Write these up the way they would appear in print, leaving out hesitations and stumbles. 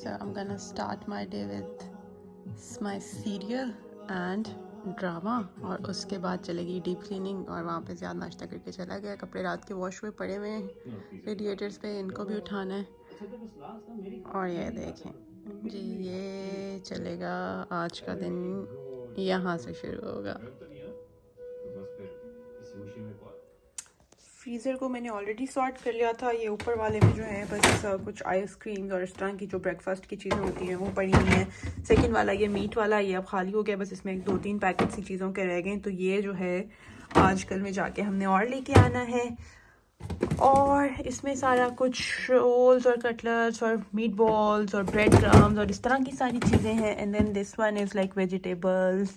So I'm gonna start my day with my serial and drama, और उसके बाद चलेगी डीप क्लीनिंग, और वहाँ पे ज़्यादा नाश्ता करके चला गया। कपड़े रात के वॉश हुए पड़े हुए हैं रेडिएटर्स पे, इनको भी उठाना है। और ये देखें जी, ये चलेगा आज का दिन, यहाँ से शुरू होगा। फ्रीज़र को मैंने ऑलरेडी सॉर्ट कर लिया था। ये ऊपर वाले में जो है बस कुछ आइसक्रीम्स और इस तरह की जो ब्रेकफास्ट की चीज़ें होती हैं वो पड़ी हुई हैं। सेकंड वाला ये मीट वाला, ये अब खाली हो गया, बस इसमें 2-3 पैकेट सी चीज़ों के रह गए। तो ये जो है आजकल में जाके हमने और लेके आना है। और इसमें सारा कुछ रोल्स और कटलेट्स और मीट बॉल्स और ब्रेड क्रम्स और इस तरह की सारी चीज़ें हैं। And then this one is like vegetables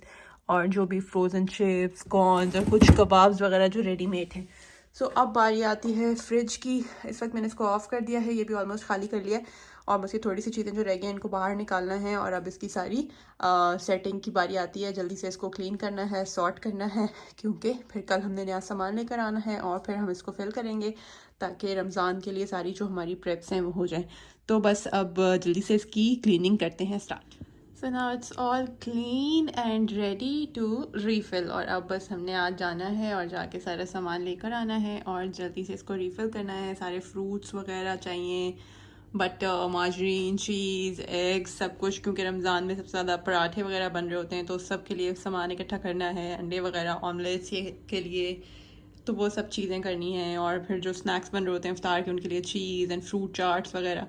और जो भी फ्रोज़न चिप्स, कॉर्न्स और कुछ कबाब्स वगैरह जो रेडीमेड हैं। सो अब बारी आती है फ्रिज की। इस वक्त मैंने इसको ऑफ़ कर दिया है, ये भी ऑलमोस्ट खाली कर लिया है, और बस ये थोड़ी सी चीज़ें जो रह गई हैं इनको बाहर निकालना है। और अब इसकी सारी सेटिंग की बारी आती है। जल्दी से इसको क्लीन करना है, सॉर्ट करना है, क्योंकि फिर कल हमने नया सामान लेकर आना है और फिर हम इसको फिल करेंगे ताकि रमज़ान के लिए सारी जो हमारी प्रेप्स हैं वो हो जाएं। तो बस अब जल्दी से इसकी क्लीनिंग करते हैं start. So now it's all clean and ready to refill. और अब बस हमने आज जाना है और जाके सारा सामान लेकर आना है और जल्दी से इसको रीफ़िल करना है। सारे फ्रूट्स वगैरह चाहिए, बटर, मार्जरीन, चीज़, एग्स, सब कुछ, क्योंकि रमज़ान में सबसे ज़्यादा पराठे वगैरह बन रहे होते हैं, तो सब के लिए सामान इकट्ठा करना है। अंडे वगैरह, ऑमलेट्स के लिए तो वो सब चीज़ें करनी हैं। और फिर जो स्नैक्स बन रहे होते हैं इफ्तार के, उनके लिए चीज़ एंड फ्रूट चाट्स वगैरह,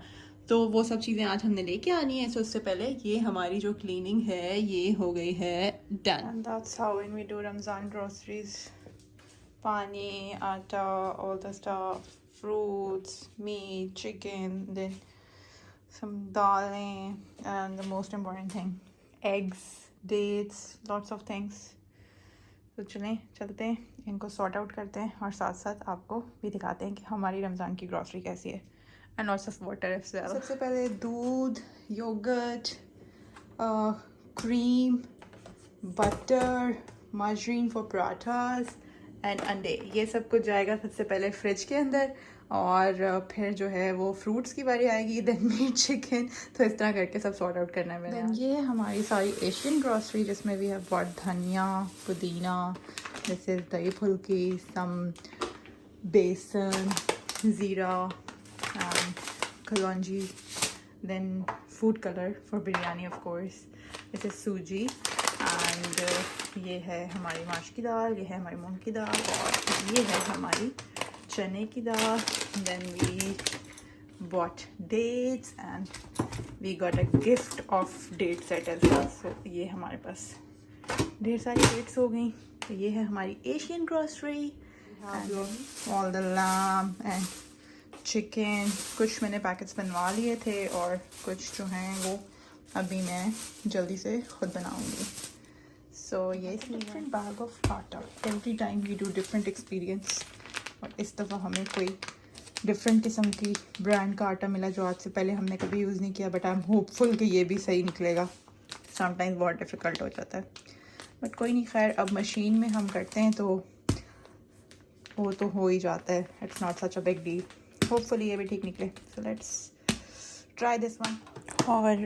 तो वो सब चीज़ें आज हमने लेके आनी है। सो उससे पहले ये हमारी जो क्लीनिंग है ये हो गई है done. And that's how when we do Ramzan groceries. Pani, atta, all the stuff, fruits, meat, chicken, then some daलें, and the most important thing, eggs, dates, lots of things. तो चलते हैं, इनको सॉर्ट आउट करते हैं और साथ साथ आपको भी दिखाते हैं कि हमारी रमज़ान की ग्रॉसरी कैसी है। And lots of water as well. सबसे पहले दूध, yogurt, cream, butter, margarine for parathas and अंडे, ये सब कुछ जाएगा सबसे पहले फ्रिज के अंदर। और फिर जो है वो फ्रूट्स की बारी आएगी, देन मीट, चिकन, तो इस तरह करके सब सॉर्ट आउट करना है मैंने। देन ये हमारी सारी एशियन ग्रॉसरी, जिसमें भी है बहुत धनिया, पुदीना, दिस इज़ दही फुल्की, some besan, jeera, kalonji, then food colour for biryani of course, this is suji, and ये है हमारी माश की दाल, ये है हमारी मूंग की दाल, और ये है हमारी चने की दाल। Then we bought dates and we got a gift of date set as well. So ये हमारे पास ढेर सारी डेट्स हो गई। तो ये है हमारी Asian grocery, all the lamb and chicken. कुछ मैंने पैकेट्स बनवा लिए थे और कुछ जो हैं वो अभी मैं जल्दी से खुद बनाऊंगी। सो ये different bag of atta, every time we do different experience. और इस दफ़ा हमें कोई डिफरेंट किस्म की ब्रांड का आटा मिला जो आज से पहले हमने कभी यूज़ नहीं किया, बट आई एम होपफुल कि ये भी सही निकलेगा। समटाइम्स बहुत डिफ़िकल्ट हो जाता है, बट कोई नहीं, खैर अब मशीन में हम करते हैं तो वो तो हो ही जाता है। It's not such a big deal. Hopefully ये भी ठीक निकले। So let's try this one. और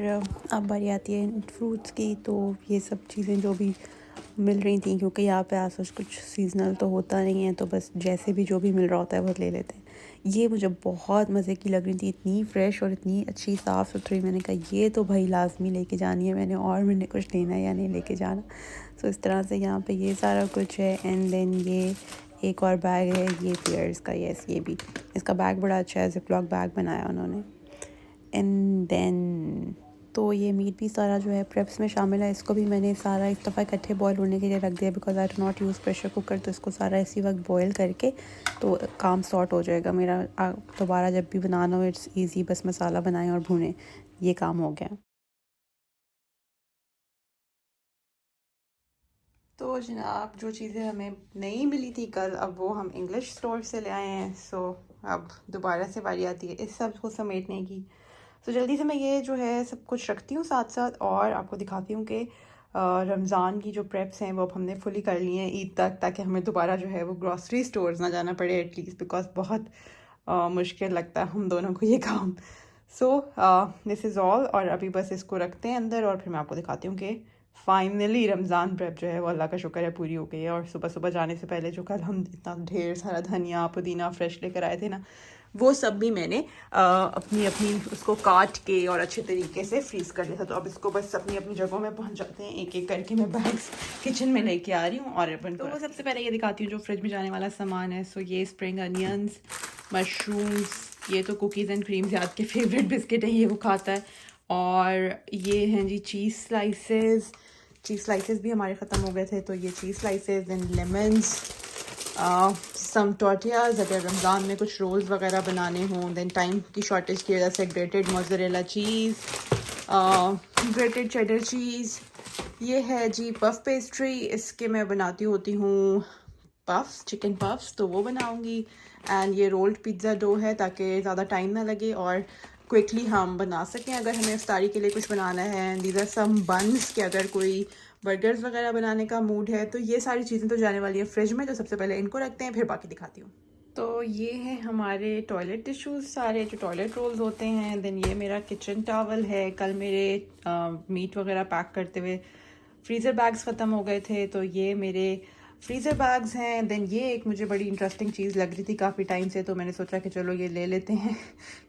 अब बारी आती है फ्रूट्स की। तो ये सब चीज़ें जो भी मिल रही थी, क्योंकि यहाँ पे आसपास कुछ सीजनल तो होता नहीं है, तो बस जैसे भी जो भी मिल रहा होता है वो ले लेते हैं। ये मुझे बहुत मज़े की लग रही थी, इतनी फ्रेश और इतनी अच्छी साफ़ सुथरी। मैंने कहा ये तो भाई लाजमी लेके जानी है मैंने, और मैंने कुछ लेना है या नहीं लेके जाना। तो इस तरह से यहाँ पे ये सारा कुछ है। एंड देन ये एक और बैग है, ये पियर्स का, यस, ये भी, इसका बैग बड़ा अच्छा है, ज़िप-लॉक बैग बनाया उन्होंने। एंड देन तो ये मीट भी सारा जो है प्रेप्स में शामिल है। इसको भी मैंने सारा एक दफ़ा इकट्ठे बॉयल होने के लिए रख दिया, because I do not use pressure cooker. तो इसको सारा इसी वक्त बॉयल करके तो काम सॉर्ट हो जाएगा मेरा। दोबारा जब भी बनाना हो इट्स ईजी, बस मसाला बनाएं और भूनें, ये काम हो गया। तो जनाब जो चीज़ें हमें नहीं मिली थी कल, अब वो हम इंग्लिश स्टोर से ले आए हैं। सो अब दोबारा से बारी आती है इस सब को समेटने की। तो जल्दी से मैं ये जो है सब कुछ रखती हूँ साथ साथ, और आपको दिखाती हूँ कि रमज़ान की जो प्रेप्स हैं वो अब हमने फुली कर ली हैं ईद तक, ताकि हमें दोबारा जो है वो ग्रॉसरी स्टोर्स ना जाना पड़े एटलीस्ट, बिकॉज बहुत मुश्किल लगता है हम दोनों को ये काम। So this is all. और अभी बस इसको रखते हैं अंदर और फिर मैं आपको दिखाती हूँ कि फाइनली रमज़ान प्रेप जो है वो अल्लाह का शुक्र है पूरी हो गई है। और सुबह सुबह जाने से पहले जो कल हम इतना ढेर सारा धनिया पुदीना फ्रेश लेकर आए थे ना, वो सब भी मैंने अपनी अपनी उसको काट के और अच्छे तरीके से फ्रीज़ कर लिया था। तो अब इसको बस अपनी अपनी जगहों में पहुंच जाते हैं, एक एक करके मैं बैग्स किचन में लेके आ रही हूँ। और अपन तो सबसे पहले ये दिखाती हूँ जो फ्रिज में जाने वाला सामान है। सो ये स्प्रिंग अनियंस, मशरूम्स, ये तो कुकीज़ एंड क्रीम याद के फेवरेट बिस्किट है, ये वो खाता है। और ये हैं जी चीज़ स्लाइसेस भी हमारे ख़त्म हो गए थे, तो ये चीज़ स्लाइसेस एंड लेमन्स, सम टोर्टियाज अगर रमज़ान में कुछ रोल्स वगैरह बनाने हों, देन टाइम की शॉर्टेज की वजह से grated mozzarella cheese, grated cheddar cheese. ये है जी पफ पेस्ट्री, इसके मैं बनाती होती हूँ पफ्स, चिकन पफ्स, तो वो बनाऊंगी। एंड ये रोल्ड पिज़्ज़ा डो है ताकि ज़्यादा टाइम ना लगे और क्विकली हम बना सकें अगर हमें इफ्तारी के लिए कुछ बनाना है। दीज आर सम बन्स के अगर कोई बर्गर्स वगैरह बनाने का मूड है, तो ये सारी चीज़ें तो जाने वाली है फ्रिज में। तो सबसे पहले इनको रखते हैं, फिर बाकी दिखाती हूँ। तो ये है हमारे टॉयलेट टिश्यूज़ सारे जो टॉयलेट रोल्स होते हैं। देन ये मेरा किचन टॉवल है, कल मेरे मीट वगैरह पैक करते हुए फ्रीज़र बैग्स ख़त्म हो गए थे, तो ये मेरे फ्रीज़र बैग्स हैं। देन ये एक मुझे बड़ी इंटरेस्टिंग चीज़ लग रही थी काफ़ी टाइम से, तो मैंने सोचा कि चलो ये ले लेते हैं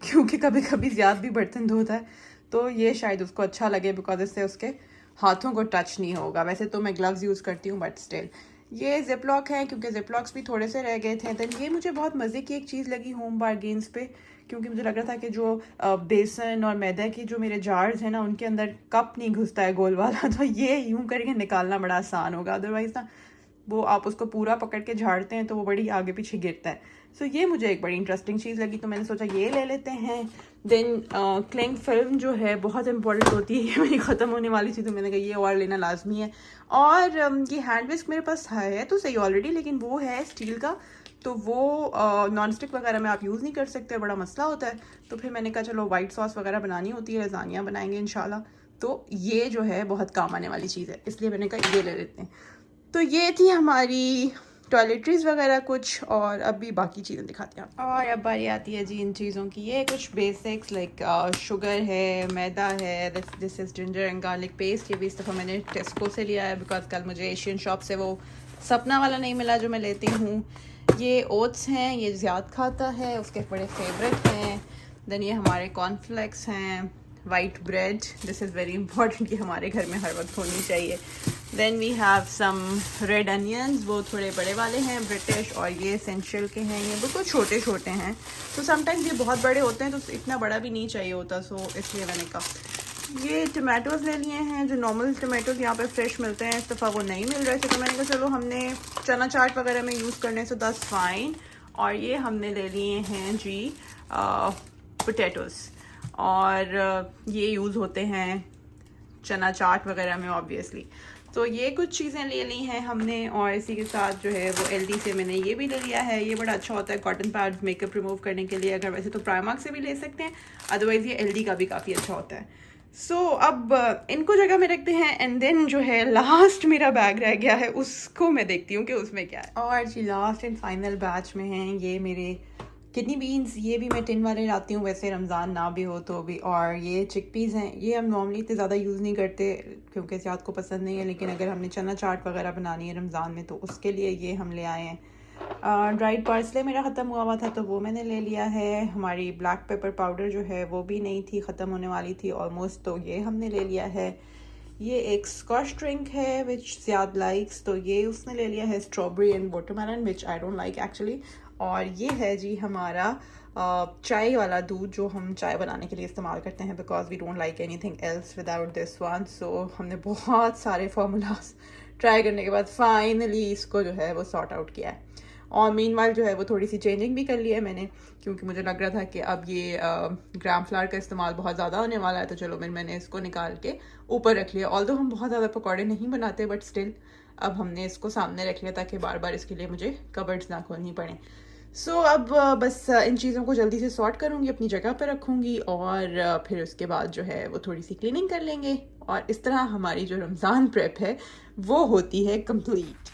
क्योंकि कभी कभी ज़्यादा भी बर्तन धोता है, तो ये शायद उसको अच्छा लगे बिकॉज इससे उसके हाथों को टच नहीं होगा। वैसे तो मैं ग्लव्स यूज़ करती हूँ बट स्टिल। ये जिप लॉक है क्योंकि जिप लॉक्स भी थोड़े से रह गए थे। देन ये मुझे बहुत मज़े की एक चीज़ लगी होम बारगेन्स पे, क्योंकि मुझे लग रहा था कि जो बेसन और मैदा की जो मेरे जार्स हैं ना, उनके अंदर कप नहीं घुसता है गोल वाला, तो ये यूं करके निकालना बड़ा आसान होगा। अदरवाइज़ ना वो आप उसको पूरा पकड़ के झाड़ते हैं तो वो बड़ी आगे पीछे गिरता है। सो ये मुझे एक बड़ी इंटरेस्टिंग चीज़ लगी, तो मैंने सोचा ये ले लेते हैं। देन क्लिंग फिल्म जो है बहुत इंपॉर्टेंट होती है, ये मेरी ख़त्म होने वाली थी, तो मैंने कहा ये और लेना लाजमी है। और ये हैंड विस्क मेरे पास है तो सही ऑलरेडी, लेकिन वो है स्टील का, तो वो नॉन स्टिक वगैरह में आप यूज़ नहीं कर सकते, बड़ा मसला होता है। तो फिर मैंने कहा चलो वाइट सॉस वगैरह बनानी होती है, लज़ानिया बनाएंगे इंशाल्लाह, तो ये जो है बहुत काम आने वाली चीज़ है, इसलिए मैंने कहा ये ले लेते हैं। तो ये थी हमारी टॉयलेटरीज वगैरह कुछ, और अब भी बाकी चीज़ें दिखाते हैं। और अब बारी आती है जी इन चीज़ों की। ये कुछ बेसिक्स लाइक शुगर है, मैदा है, this is ginger and garlic paste. ये भी इस दफ़ा मैंने टेस्को से लिया है बिकॉज कल मुझे एशियन शॉप से वो सपना वाला नहीं मिला जो मैं लेती हूँ। ये ओट्स हैं, ये ज़्यादा खाता है, उसके बड़े फेवरेट हैं। देन ये हमारे कॉर्नफ्लेक्स हैं, white bread, this is very important कि हमारे घर में हर वक्त होनी चाहिए। Then we have some red onions, वो थोड़े बड़े वाले हैं ब्रिटिश, और ये एसेंशियल के हैं, ये बिल्कुल छोटे छोटे हैं। तो समटाइम्स ये बहुत बड़े होते हैं तो इतना बड़ा भी नहीं चाहिए होता, सो इसलिए मैंने कहा। ये टमाटोज़ ले लिए हैं, जो नॉर्मल टमाटोज़ यहाँ पे फ्रेश मिलते हैं, इस दफ़ा वो नहीं मिल रहे थे, तो मैंने कहा चलो हमने चना चाट वगैरह में यूज़ करने से दैट्स फाइन। और ये हमने ले लिए हैं जी पोटैटोज़, और ये यूज़ होते हैं चना चाट वगैरह में ऑब्वियसली। तो ये कुछ चीज़ें ले ली हैं हमने, और इसी के साथ जो है वो एलडी से मैंने ये भी ले लिया है। ये बड़ा अच्छा होता है कॉटन पैड्स मेकअप रिमूव करने के लिए, अगर वैसे तो प्राइमार्क से भी ले सकते हैं, अदरवाइज़ ये एलडी का भी काफ़ी अच्छा होता है। सो अब इनको जगह में रखते हैं, एंड देन जो है लास्ट मेरा बैग रह गया है, उसको मैं देखती हूँ कि उसमें क्या है। और जी लास्ट एंड फाइनल बैच में हैं ये मेरे किडनी बीन्स, ये भी मैं टिन वाले लाती हूँ वैसे रमज़ान ना भी हो तो भी। और ये चिकपीज़ हैं, ये हम नॉर्मली इतने ज़्यादा यूज़ नहीं करते क्योंकि ज़्यादा को पसंद नहीं है, लेकिन अगर हमने चना चाट वगैरह बनानी है रमज़ान में तो उसके लिए ये हम ले आए हैं। ड्राइड पार्सले मेरा ख़त्म हुआ था तो वो मैंने ले लिया है। हमारी ब्लैक पेपर पाउडर जो है वो भी नहीं थी, ख़त्म होने वाली थी ऑलमोस्ट, तो ये हमने ले लिया है। ये एक स्कॉच ड्रिंक है विच ज़्यादा लाइक्स, तो ये उसने ले लिया है strawberry and watermelon which I don't like actually. और ये है जी हमारा चाय वाला दूध जो हम चाय बनाने के लिए इस्तेमाल करते हैं, because we don't like anything else without this one. So हमने बहुत सारे फार्मूलाज ट्राई करने के बाद फाइनली इसको जो है वो सॉर्ट आउट किया है। और मीनवाइल जो है वो थोड़ी सी चेंजिंग भी कर ली है मैंने, क्योंकि मुझे लग रहा था कि अब ये ग्राम फ्लावर का इस्तेमाल बहुत ज़्यादा होने वाला है, तो चलो मैंने इसको निकाल के ऊपर रख लिया। ऑल्दो हम बहुत ज़्यादा पकौड़े नहीं बनाते, बट स्टिल अब हमने इसको सामने रख लिया ताकि बार बार इसके लिए मुझे कबर्ड्स ना खोलनी पड़े। सो अब बस इन चीज़ों को जल्दी से सॉर्ट करूँगी, अपनी जगह पर रखूँगी, और फिर उसके बाद जो है वो थोड़ी सी क्लीनिंग कर लेंगे, और इस तरह हमारी जो रमज़ान प्रेप है वो होती है कंप्लीट।